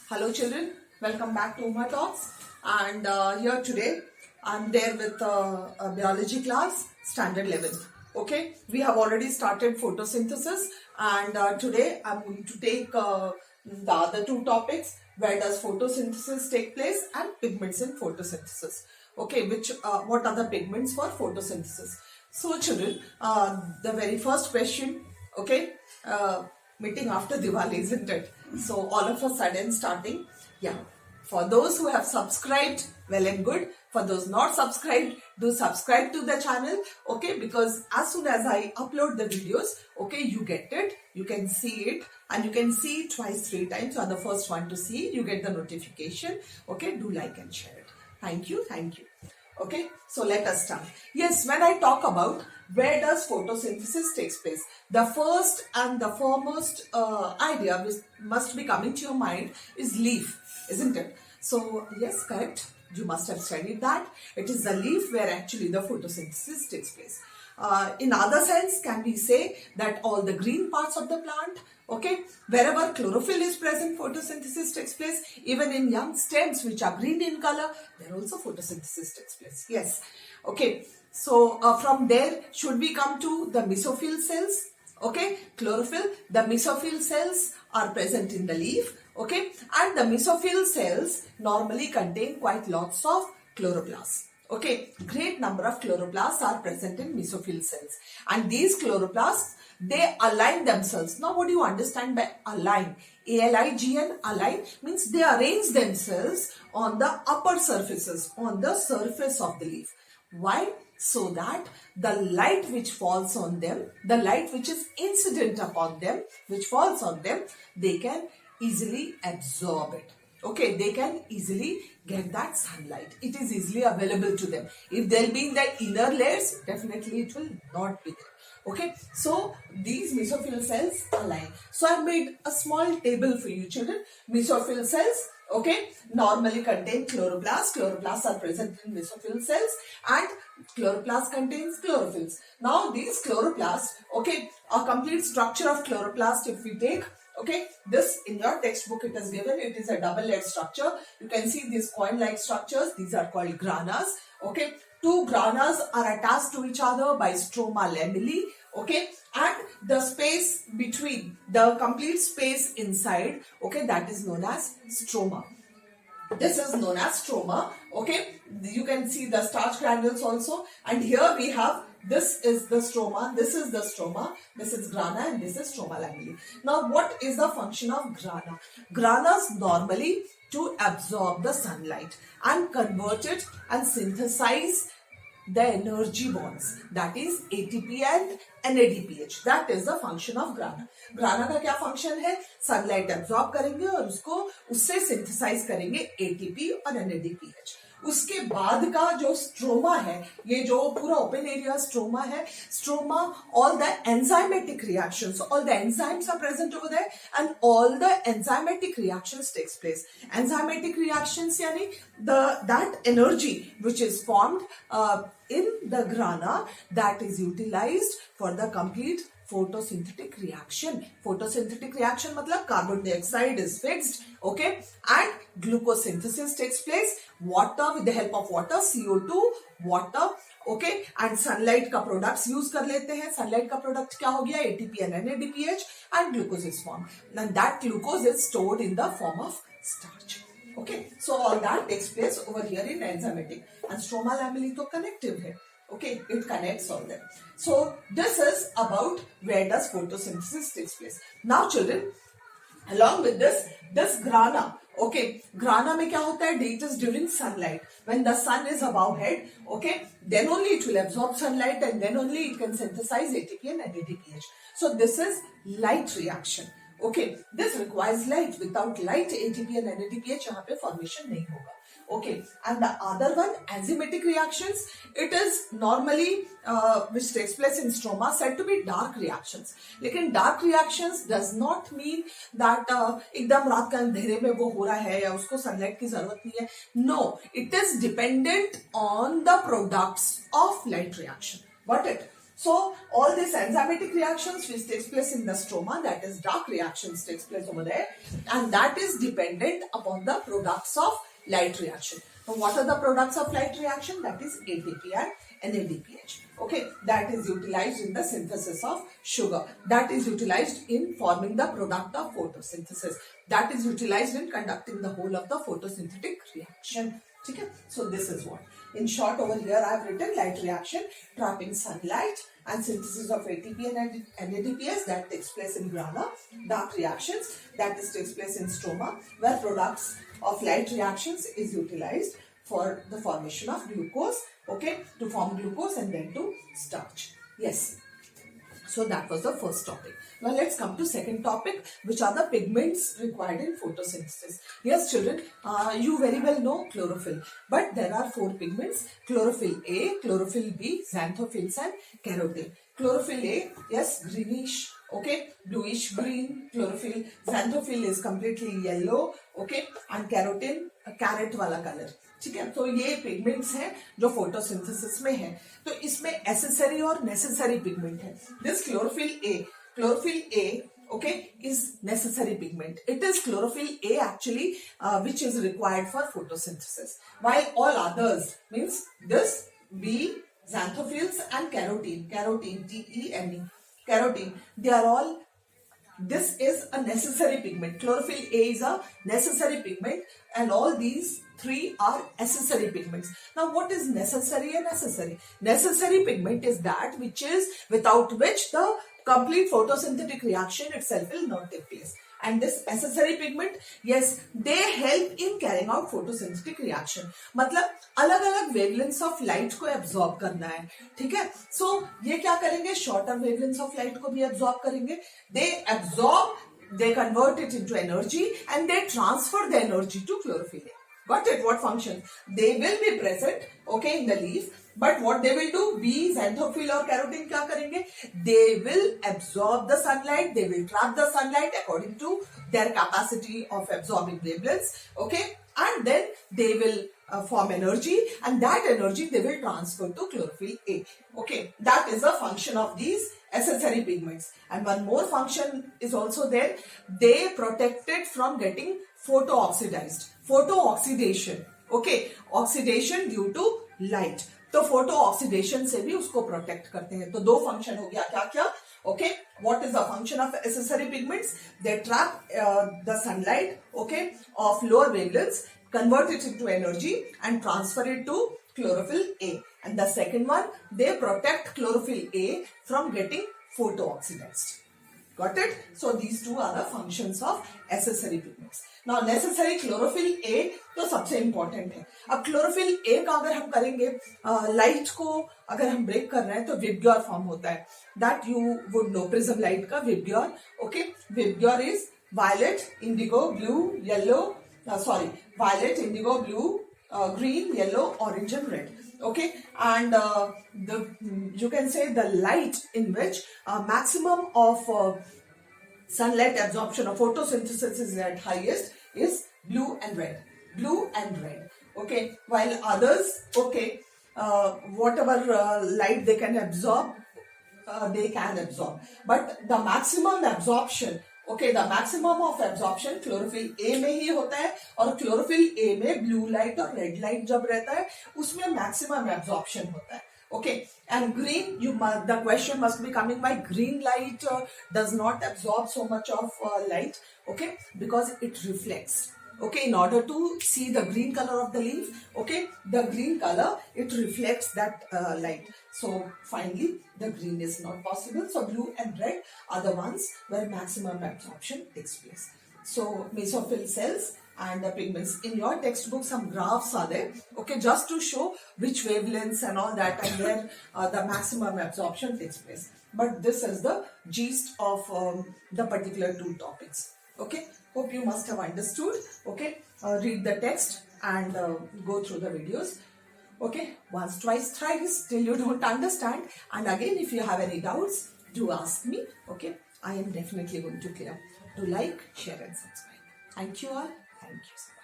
Hello children, welcome back to Uma Talks, and here today I'm there with a biology class, standard 11th. Okay, we have already started photosynthesis, and today I'm going to take the other two topics: where does photosynthesis take place and pigments in photosynthesis. Okay, what are the pigments for photosynthesis? So children, the very first question, okay, meeting after Diwali, isn't it? So all of a sudden starting, yeah. For those who have subscribed, well and good. For those not subscribed, do subscribe to the channel, okay? Because as soon as I upload the videos, okay, you get it, you can see it, and you can see it twice, 3 times. You are the first one to see, you get the notification, okay? Do like and share it. Thank you, thank you. Okay, so let us start. Yes, when I talk about where does photosynthesis takes place, the first and the foremost idea which must be coming to your mind is leaf, isn't it? So yes, correct. You must have studied that. It is the leaf where actually the photosynthesis takes place. In other sense, can we say that all the green parts of the plant, okay, wherever chlorophyll is present, photosynthesis takes place. Even in young stems which are green in color, there also photosynthesis takes place. Yes, okay. So from there, should we come to the mesophyll cells? Okay, chlorophyll, the mesophyll cells are present in the leaf, okay, and the mesophyll cells normally contain quite lots of chloroplasts. Okay, great number of chloroplasts are present in mesophyll cells, and these chloroplasts, they align themselves. Now, what do you understand by align? A-L-I-G-N, align means they arrange themselves on the upper surfaces, on the surface of the leaf. Why? So that the light which falls on them, the light which is incident upon them, which falls on them, they can easily absorb it. Okay, they can easily get that sunlight. It is easily available to them. If they'll be in the inner layers, definitely it will not be there. Okay, so these mesophyll cells align. So I made a small table for you children. Mesophyll cells, okay, normally contain chloroplasts. Chloroplasts are present in mesophyll cells, and chloroplast contains chlorophylls. Now these chloroplasts, okay, a complete structure of chloroplast if we take, okay, this in your textbook it is given. It is a double-layered structure. You can see these coin-like structures. These are called granas. Okay, two granas are attached to each other by stroma lamellae. Okay, and the space between, the complete space inside, okay, that is known as stroma. This is known as stroma. Okay, you can see the starch granules also, and here we have, this is the stroma, this is the stroma, this is grana, and this is stroma lamellae. Now, what is the function of grana? Granas normally to absorb the sunlight and convert it and synthesize the energy bonds, that is ATP and NADPH. That is the function of grana. ग्राना का क्या function है? Sunlight absorb करेंगे और उससे synthesise करेंगे ATP और NADPH. उसके बाद का जो स्ट्रोमा है, ये जो पूरा ओपन एरिया स्ट्रोमा है, stroma, all the enzymatic reactions, all the enzymes are present over there, and all the enzymatic reactions takes place. Enzymatic reactions yani that energy which is formed in the grana, that is utilized for the complete photosynthetic reaction. Photosynthetic reaction matlab carbon dioxide is fixed, okay, and glucose synthesis takes place. Water, with the help of water, CO2, water, okay, and sunlight का products use कर लेते हैं. Sunlight का product क्या हो गया? ATP and NADPH, and glucose is formed. And that glucose is stored in the form of starch. Okay, so all that takes place over here in enzymatic, and stroma lamellae तो connective है. Okay, it connects all them. So this is about where does photosynthesis takes place. Now children, along with this grana, okay, grana में क्या होता है? It is during sunlight. When the sun is above head, okay, then only it will absorb sunlight, and then only it can synthesize ATP and NADPH. So this is light reaction. Okay, this requires light. Without light, ATP and NADPH यहाँ पे formation नहीं होगा. Okay, and the other one, enzymatic reactions, it is normally which takes place in stroma, said to be dark reactions. लेकिन dark reactions does not mean that एकदम रात का अंधेरे में वो हो रहा है या उसको sunlight की जरूरत नहीं है. No, it is dependent on the products of light reaction. Got it? So all these enzymatic reactions which takes place in the stroma, that is dark reactions takes place over there, and that is dependent upon the products of light reaction. So what are the products of light reaction? That is ATP and NADPH. Okay, that is utilized in the synthesis of sugar. That is utilized in forming the product of photosynthesis. That is utilized in conducting the whole of the photosynthetic reaction. Okay, so this is what. In short, over here I have written light reaction, trapping sunlight and synthesis of ATP and NADPH, that takes place in grana. Dark reactions, that takes place in stroma, where products of light reactions is utilized for the formation of glucose, okay, to form glucose and then to starch. Yes. So that was the first topic. Now let's come to second topic, which are the pigments required in photosynthesis. Yes, children, you very well know chlorophyll, but there are 4 pigments: chlorophyll A, chlorophyll B, xanthophylls and carotene. Chlorophyll A, yes, greenish, okay, bluish green chlorophyll. Xanthophylls is completely yellow, okay, and carotene carrot वाला color. ठीक है, तो ये pigments हैं जो photosynthesis में है. तो इसमें एसेसरी और नेसेसरी पिगमेंट है. This chlorophyll A, okay, is necessary pigment. It is chlorophyll A actually which is required for photosynthesis, while all others, means this B, xanthophylls and carotene, TENE, carotene, they are all, this is a necessary pigment. Chlorophyll A is a necessary pigment and all these 3 are accessory pigments. Now what is necessary and accessory? Necessary pigment is that which is without which the complete photosynthetic reaction itself will not take place. And this accessory pigment, yes, they help in carrying out photosynthetic reaction. मतलब अलग अलग wavelengths of light को absorb करना है, ठीक है? So ये क्या करेंगे? Shorter wavelengths of light को भी absorb करेंगे. They absorb, they convert it into energy and they transfer the energy to chlorophyll A. Got it? What function? They will be present, okay, in the leaf. But what they will do, B, xanthophylls और carotene क्या करेंगे? They will absorb the sunlight, they will trap the sunlight according to their capacity of absorbing wavelengths, okay? And then they will form energy, and that energy they will transfer to chlorophyll A, okay? That is the function of these accessory pigments. And one more function is also there. They protect it from getting photo-oxidized. Photo-oxidation, okay? Oxidation due to light. तो photo oxidation से भी उसको protect करते हैं. तो 2 function हो गया. क्या क्या? Okay, what is the function of accessory pigments? They trap the sunlight, okay, of lower wavelengths, convert it into energy and transfer it to chlorophyll A. And the second one, they protect chlorophyll A from getting photo-oxidized. Got it? So these 2 are the functions of accessory pigments. Now necessary chlorophyll A तो सबसे important है. अब chlorophyll A का अगर हम करेंगे light को अगर हम ब्रेक कर रहे हैं तो विबग्योर फॉर्म होता है. That you would know, prism light का VIBGYOR. Okay, VIBGYOR is violet, indigo, blue, yellow. Violet, indigo, blue, green, yellow, orange and red. Okay, and you can say the light in which maximum of sunlight absorption or photosynthesis is at highest is blue and red. Okay, while others, okay, whatever light they can absorb, but the maximum absorption, okay, the maximum of absorption chlorophyll A में ही होता है. और chlorophyll A में blue light और red light जब रहता है उसमें maximum absorption होता है. Okay, and green, the question must be coming, why green light does not absorb so much of light? Okay, because it reflects. Okay, in order to see the green color of the leaf, okay, the green color, it reflects that light. So finally, the green is not possible. So blue and red are the ones where maximum absorption takes place. So mesophyll cells and the pigments. In your textbook, some graphs are there, okay, just to show which wavelengths and all that and where the maximum absorption takes place. But this is the gist of the particular 2 topics. Okay, hope you must have understood. Okay, read the text and go through the videos. Okay, once, twice, thrice till you don't understand. And again, if you have any doubts, do ask me. Okay, I am definitely going to clear. Do like, share and subscribe. Thank you all. Thank you.